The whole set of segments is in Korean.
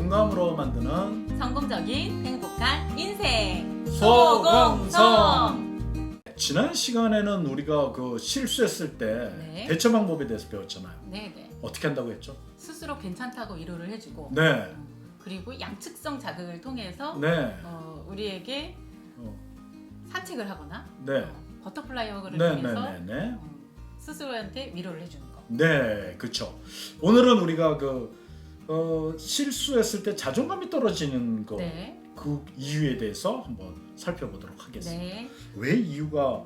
공감으로 만드는 성공적인 행복한 인생 소공성. 지난 시간에는 우리가 그 실수했을 때 네. 대처 방법에 대해서 배웠잖아요. 네네. 어떻게 한다고 했죠? 스스로 괜찮다고 위로를 해주고 네, 그리고 양측성 자극을 통해서 네, 우리에게 어, 산책을 하거나 네, 버터플라이 허그를 네, 통해서 네, 네, 네. 스스로한테 위로를 해주는 거. 네, 그렇죠. 오늘은 우리가 실수했을 때 자존감이 떨어지는 거, 네. 그 이유에 대해서 한번 살펴보도록 하겠습니다. 네. 왜 이유가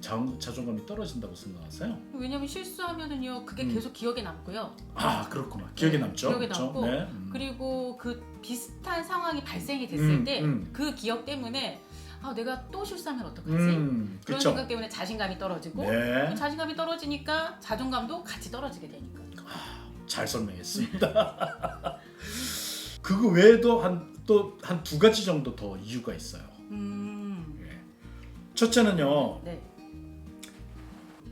자존감이 떨어진다고 생각하세요? 왜냐면 실수하면은요 그게 음. 계속 기억에 남고요. 아, 그렇구나. 기억에 네, 남죠. 기억에 그렇죠? 남고, 네. 그리고 그 비슷한 상황이 발생이 됐을 때 그 기억 때문에 내가 또 실수하면 어떡하지? 그런 그렇죠. 생각 때문에 자신감이 떨어지고 네, 자신감이 떨어지니까 자존감도 같이 떨어지게 되니까. 잘 설명했습니다. 그거 외에도 한 두 가지 정도 더 이유가 있어요. 예. 첫째는요, 네.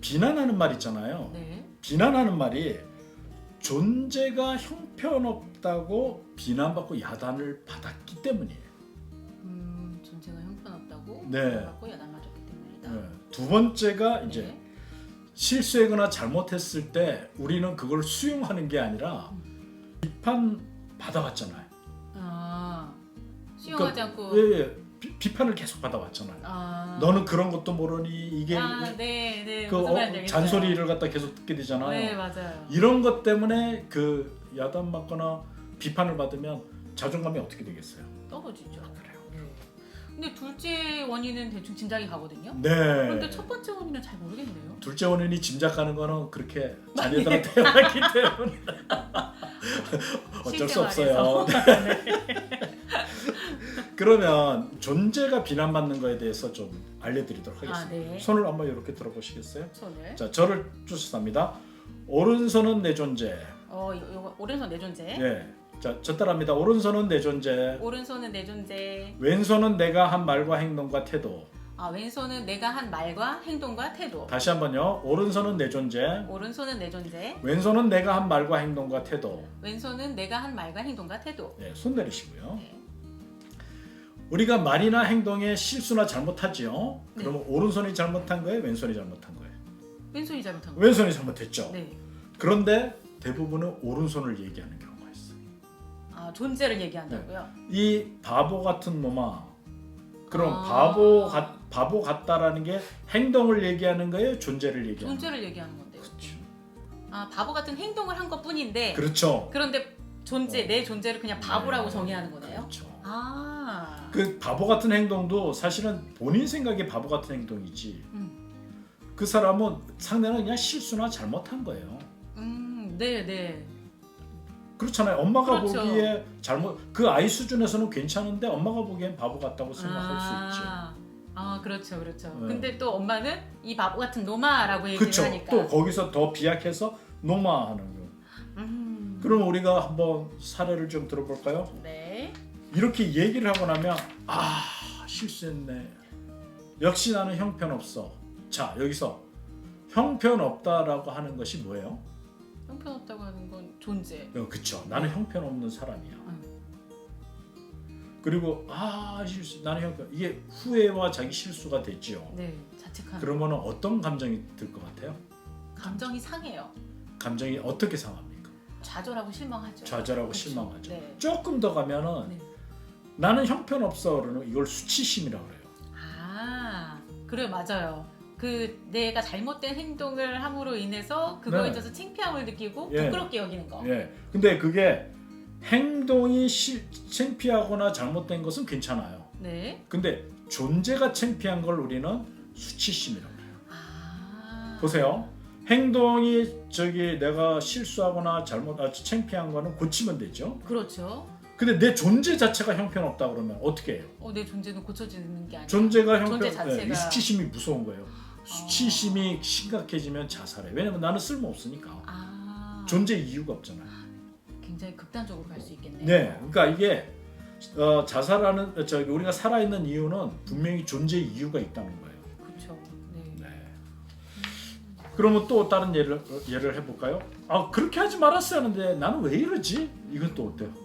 비난하는 말 있잖아요. 네. 비난하는 말이 존재가 형편없다고 비난받고 야단을 받았기 때문이에요. 존재가 형편없다고 네. 받고 야단맞았기 때문이다. 네. 두 번째가 이제 네. 실수하거나 잘못했을 때 우리는 그걸 수용하는 게 아니라 비판 받아왔잖아요. 수용하지 그러니까, 않고. 예, 비판을 계속 받아왔잖아요. 너는 그런 것도 모르니 이게 네. 그 무슨 말인지 알겠어요. 잔소리를 갖다 계속 듣게 되잖아요. 네, 맞아요. 이런 것 때문에 그 야단 맞거나 비판을 받으면 자존감이 어떻게 되겠어요? 떨어지죠. 그래요. 네. 근데 둘째 원인은 대충 짐작이 가거든요. 네. 그런데 첫 번째 원인은 잘 모르겠네요. 둘째 원인이 짐작하는 거는 그렇게 자녀들한테 왔기 때문에 어쩔 수 없어요. 그러면 존재가 비난받는 거에 대해서 좀 알려드리도록 하겠습니다. 네. 손을 한번 이렇게 들어보시겠어요? 손을. 자, 저를 주셨습니다. 오른손은 내 존재. 요거 오른손 내 존재. 네. 자, 저 따라합니다. 오른손은 내 존재. 오른손은 내 존재. 왼손은 내가 한 말과 행동과 태도. 왼손은 내가 한 말과 행동과 태도. 다시 한번요. 오른손은 내 존재. 오른손은 내 존재. 왼손은 내가 한 말과 행동과 태도. 왼손은 내가 한 말과 행동과 태도. 네, 손 내리시고요. 네. 우리가 말이나 행동에 실수나 잘못하지요. 네. 그러면 오른손이 잘못한 거예요? 왼손이 잘못한 거예요? 왼손이 잘못한 거. 왼손이 잘못했죠. 네. 그런데 대부분은 오른손을 얘기하는 경우가 있어요. 존재를 얘기한다고요? 이 바보 같은 놈아. 그럼 아. 바보 같다라는 게 행동을 얘기하는 거예요? 존재를 얘기하는 거예요? 존재를 얘기하는 건데요. 그렇죠. 바보 같은 행동을 한 것뿐인데. 그렇죠. 그런데 내 존재를 그냥 바보라고 정의하는 거네요. 그렇죠. 그 바보 같은 행동도 사실은 본인 생각에 바보 같은 행동이지. 그 사람은 상대는 그냥 실수나 잘못한 거예요. 네. 그렇잖아요. 엄마가 그렇죠. 보기에 그 아이 수준에서는 괜찮은데 엄마가 보기엔 바보 같다고 생각할 수 있죠. 그렇죠. 네. 근데 또 엄마는 이 바보 같은 놈아라고 얘기를 그렇죠. 하니까. 또 거기서 더 비약해서 노마 하는 거. 그럼 우리가 한번 사례를 좀 들어볼까요? 네. 이렇게 얘기를 하고 나면 실수했네. 역시 나는 형편없어. 자, 여기서 형편없다라고 하는 것이 뭐예요? 형편없다고 하는 건 존재. 그렇죠. 나는 형편없는 사람이야. 그리고 나는 형편. 이게 후회와 자기 실수가 됐죠. 네, 자책하는. 그러면 어떤 감정이 들 것 같아요? 감정이 상해요. 감정이 어떻게 상합니까? 좌절하고 실망하죠. 좌절하고 그렇죠. 실망하죠. 네. 조금 더 가면은 네. 나는 형편없어. 그러면 이걸 수치심이라고 그래요. 그래요, 맞아요. 내가 잘못된 행동을 함으로 인해서 그거에 네. 있어서 창피함을 느끼고 예. 부끄럽게 여기는 거. 예. 근데 그게 행동이 창피하거나 잘못된 것은 괜찮아요. 네. 근데 존재가 창피한 걸 우리는 수치심이라고 해요. 보세요. 행동이 내가 실수하거나 창피한 거는 고치면 되죠. 그렇죠. 근데 내 존재 자체가 형편없다 그러면 어떻게 해요? 내 존재는 고쳐지는 게 아니라 존재 자체가. 이 수치심이 무서운 거예요. 수치심이 심각해지면 자살해. 왜냐면 나는 쓸모없으니까. 존재 이유가 없잖아요. 굉장히 극단적으로 갈 수 있겠네요. 네, 그러니까 이게 자살하는 우리가 살아있는 이유는 분명히 존재 이유가 있다는 거예요. 그렇죠. 네. 그러면 또 다른 예를 해볼까요? 그렇게 하지 말았어야 하는데 나는 왜 이러지? 이건 또 어때요?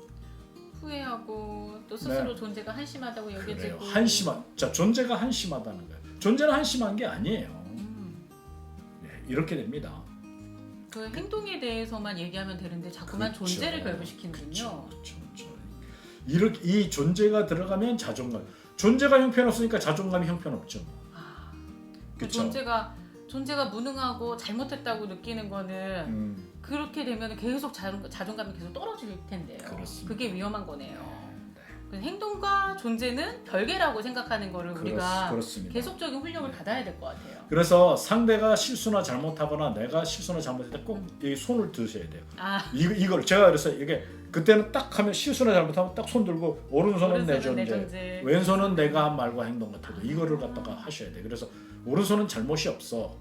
후회하고 또 스스로 존재가 한심하다고 여겨지고. 자, 존재가 한심하다는 거예요. 존재는 한심한 게 아니에요. 네, 이렇게 됩니다. 그 행동에 대해서만 얘기하면 되는데 자꾸만 존재를 결부시키는군요. 이렇게 이 존재가 들어가면 자존감. 존재가 형편없으니까 자존감이 형편없죠. 그쵸? 존재가 무능하고 잘못했다고 느끼는 거는 그렇게 되면 계속 자존감이 계속 떨어질 텐데요. 그렇습니다. 그게 위험한 거네요. 행동과 존재는 별개라고 생각하는 거를 우리가 그렇습니다. 계속적인 훈련을 받아야 될 것 같아요. 그래서 상대가 실수나 잘못하거나 내가 실수나 잘못했을 때 꼭 이 손을 드셔야 돼요. 이걸 제가 그래서 이게 그때는 딱 하면 실수나 잘못하면 딱 손 들고 오른손은 내 존재, 왼손은 내가 한 말과 행동 같아도 이거를 갖다가 하셔야 돼요. 그래서 오른손은 잘못이 없어.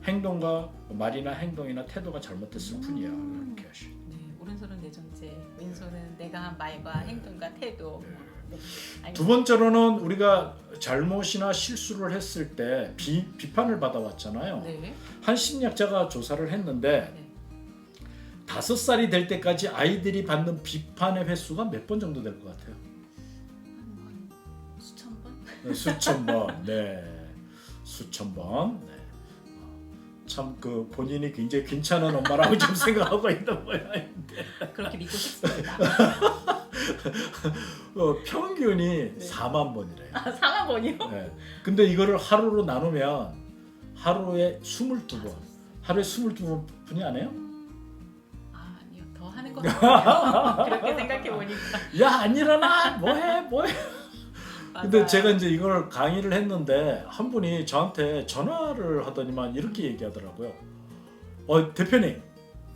행동과 말이나 행동이나 태도가 잘못됐을 뿐이야. 이렇게 하셔야 돼요. 오른손은 내 존재, 왼손은 내가 한 말과 행동과 태도. 두 번째로는 우리가 잘못이나 실수를 했을 때 비판을 받아왔잖아요. 한 심리학자가 조사를 했는데 5살이 될 때까지 아이들이 받는 비판의 횟수가 몇 번 정도 될 것 같아요? 수천 번? 수천 번. 네. 수천 번. 네. 참 그 본인이 굉장히 괜찮은 엄마라고 좀 생각하고 있는 모양인데 그렇게 믿고 싶습니다. 평균이 4만 번이래요. 4만 번이요? 네. 근데 이거를 하루로 나누면 하루에 22번. 하루에 22번뿐이 안 해요? 아니요. 더 하는 것 같아요. 그렇게 생각해 보니까. 야, 안 일어나. 뭐해? 근데 제가 이제 이걸 강의를 했는데 한 분이 저한테 전화를 하더니만 이렇게 얘기하더라고요. 대표님,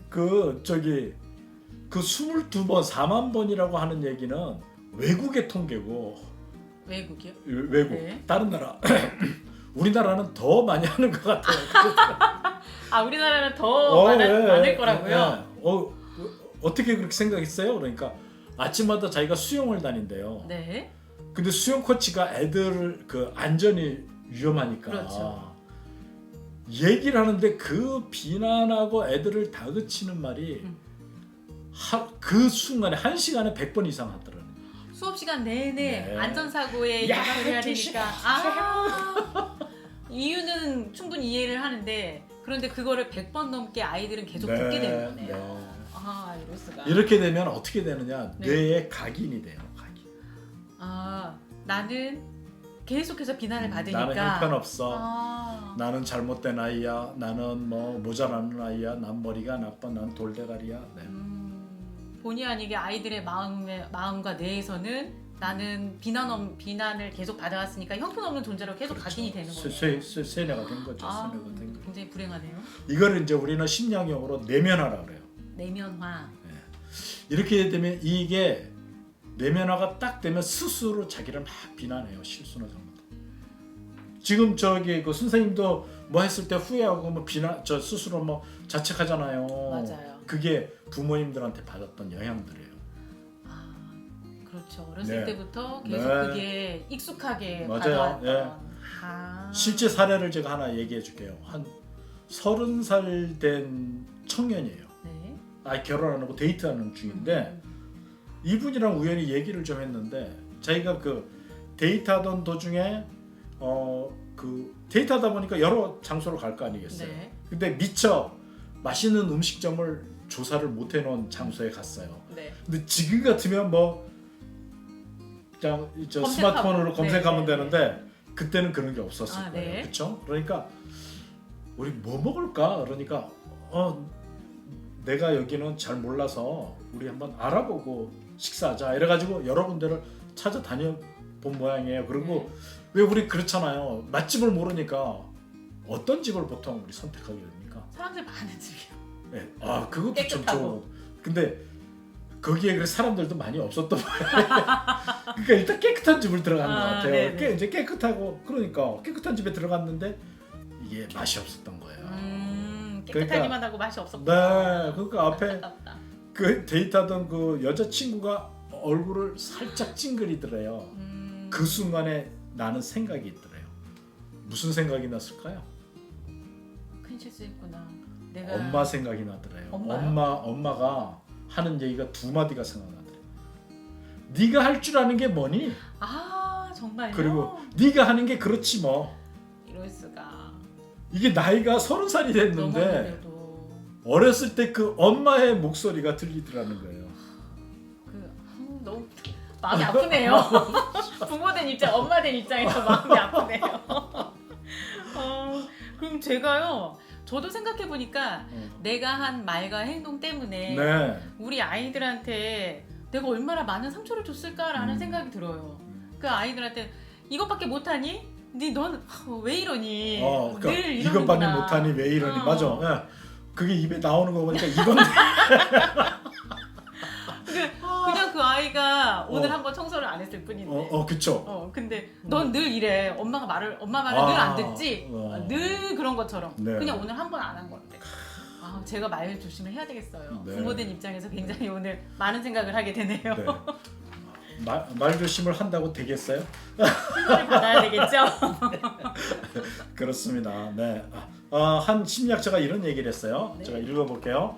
그 22번, 4만 번이라고 하는 얘기는 외국의 통계고. 외국이요? 외국. 네. 다른 나라. 우리나라는 더 많이 하는 것 같아요. 우리나라는 더 많을 거라고요? 어떻게 그렇게 생각했어요? 그러니까 아침마다 자기가 수영을 다닌대요. 네. 근데 수영 코치가 애들 그 안전이 위험하니까 그렇죠. 얘기를 하는데 그 비난하고 애들을 다그치는 말이 그 순간에 1시간에 100번 이상 하더라고요. 수업 시간 내내 안전사고에 예방을 해야 되니까 이유는 충분히 이해를 하는데 그런데 그거를 100번 넘게 아이들은 계속 듣게 되는 거네요. 이럴 수가. 이렇게 되면 어떻게 되느냐? 뇌에 각인이 돼요. 나는 계속해서 비난을 받으니까 나는 형편없어. 나는 잘못된 아이야. 나는 뭐 모자라는 아이야. 난 머리가 나빠. 난 돌대가리야. 네. 본의 아니게 아이들의 마음과 뇌에서는 나는 비난을 계속 받아왔으니까 형편없는 존재로 계속 각인이 되는 거예요. 세뇌가 된 거죠. 굉장히 불행하네요. 이거를 이제 우리는 심리학용어로 내면화라 그래요. 내면화. 네. 이렇게 되면 이게 내면화가 딱 되면 스스로 자기를 막 비난해요. 실수나 잘못. 지금 그 선생님도 뭐 했을 때 후회하고 뭐 저 스스로 뭐 자책하잖아요. 맞아요. 그게 부모님들한테 받았던 영향들이에요. 그렇죠. 어렸을 때부터 계속 그게 익숙하게 맞아요. 받아왔던. 실제 사례를 제가 하나 얘기해 줄게요. 한 30살 된 청년이에요. 결혼 안 하고 데이트하는 중인데 이분이랑 우연히 얘기를 좀 했는데 자기가 그 데이트하던 도중에 데이트하다 보니까 여러 장소를 갈 거 아니겠어요. 근데 미처 맛있는 음식점을 조사를 못 해놓은 장소에 갔어요. 근데 지금 같으면 뭐 그냥 스마트폰으로 검색하면 되는데 그때는 그런 게 없었을 거예요. 그렇죠? 그러니까 우리 뭐 먹을까? 그러니까 내가 여기는 잘 몰라서 우리 한번 알아보고 식사하자 이래가지고 여러 군데를 찾아다녀 본 모양이에요. 그리고 왜 우리 그렇잖아요. 맛집을 모르니까 어떤 집을 보통 우리 선택하게 됩니까? 사람들 많은 집이요. 네. 그것도 좀 좋은. 근데 거기에 사람들도 많이 없었던 거예요. 그러니까 일단 깨끗한 집을 들어가는 것 같아요. 이제 깨끗하고 그러니까 깨끗한 집에 들어갔는데 이게 맛이 없었던 거예요. 깨끗하기만 하고 맛이 없었구나. 네, 그러니까 앞에 그 데이트하던 그 여자친구가 얼굴을 살짝 찡그리더래요. 그 순간에 나는 생각이 있더래요. 무슨 생각이 났을까요? 큰 실수했구나. 엄마 생각이 나더래요. 엄마가 하는 얘기가 두 마디가 생각나더래요. 네가 할 줄 아는 게 뭐니? 아 정말요? 그리고 네가 하는 게 그렇지 뭐. 이럴 수가. 이게 나이가 30살이 됐는데 넘어가려도 어렸을 때 그 엄마의 목소리가 들리더라는 거예요. 너무 마음이 아프네요. 부모 된 입장, 엄마 된 입장에서 마음이 아프네요. 그럼 제가요. 저도 생각해 보니까 내가 한 말과 행동 때문에 네. 우리 아이들한테 내가 얼마나 많은 상처를 줬을까라는 생각이 들어요. 그 아이들한테 이것밖에 못하니? 넌 왜 이러니? 그러니까 늘 이러는구나. 이것밖에 못하니 왜 이러니? 맞아. 예. 그게 입에 나오는 거 보니까 이건데. 그냥 그 아이가 오늘 한번 청소를 안 했을 뿐인데. 그쵸. 근데 넌 늘 이래. 엄마 말을 늘 안 듣지. 늘 그런 것처럼. 네. 그냥 오늘 한 번 안 한 건데. 제가 말 조심을 해야 되겠어요. 네. 부모된 입장에서 굉장히 오늘 많은 생각을 하게 되네요. 네. 말 조심을 한다고 되겠어요? 신호를 받아야 되겠죠? 그렇습니다. 네. 한 심리학자가 이런 얘기를 했어요. 네. 제가 읽어볼게요.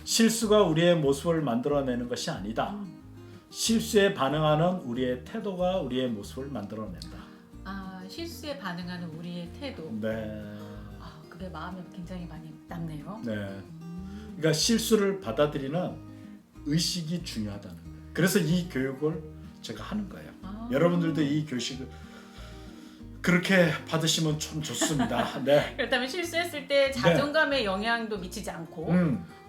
실수가 우리의 모습을 만들어내는 것이 아니다. 실수에 반응하는 우리의 태도가 우리의 모습을 만들어낸다. 실수에 반응하는 우리의 태도. 네. 그게 마음에 굉장히 많이 남네요. 네. 그러니까 실수를 받아들이는 의식이 중요하다는 거예요. 그래서 이 교육을 제가 하는 거예요. 여러분들도 이 교식을 그렇게 받으시면 참 좋습니다. 네. 그렇다면 실수했을 때 자존감에 영향도 미치지 않고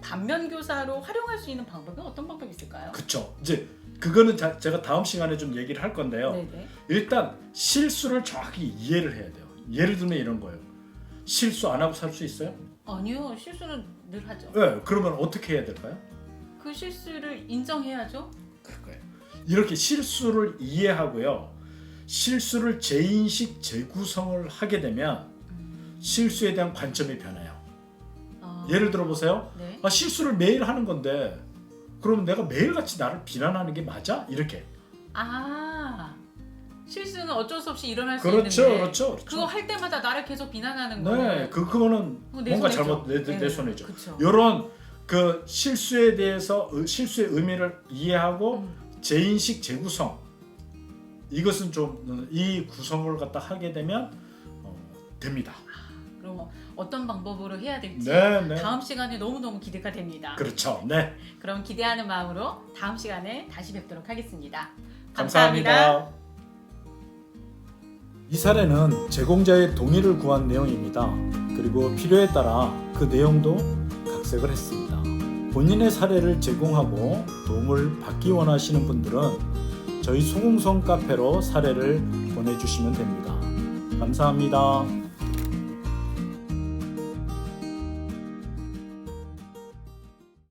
반면 교사로 활용할 수 있는 방법은 어떤 방법이 있을까요? 그렇죠. 이제 그거는 제가 다음 시간에 좀 얘기를 할 건데요. 네네. 일단 실수를 정확히 이해를 해야 돼요. 예를 들면 이런 거예요. 실수 안 하고 살 수 있어요? 아니요. 실수는 늘 하죠. 네. 그러면 어떻게 해야 될까요? 그 실수를 인정해야죠. 그거예요. 이렇게 실수를 이해하고요. 실수를 재인식, 재구성을 하게 되면 실수에 대한 관점이 변해요. 예를 들어 보세요. 네. 실수를 매일 하는 건데 그러면 내가 매일같이 나를 비난하는 게 맞아? 이렇게. 실수는 어쩔 수 없이 일어날 수 그렇죠, 있는데 그렇죠. 그거 할 때마다 나를 계속 비난하는 네, 거는 그거는 뭔가 손해죠. 잘못 내 손해죠. 그쵸. 이런 그 실수에 대해서 실수의 의미를 이해하고 재인식, 재구성 이것은 좀 이 구성을 갖다 하게 되면 됩니다. 그럼 어떤 방법으로 해야 될지 네. 다음 시간에 너무너무 기대가 됩니다. 그렇죠. 네. 그럼 기대하는 마음으로 다음 시간에 다시 뵙도록 하겠습니다. 감사합니다. 이 사례는 제공자의 동의를 구한 내용입니다. 그리고 필요에 따라 그 내용도 각색을 했습니다. 본인의 사례를 제공하고 도움을 받기 원하시는 분들은 저희 소공성 카페로 사례를 보내주시면 됩니다. 감사합니다.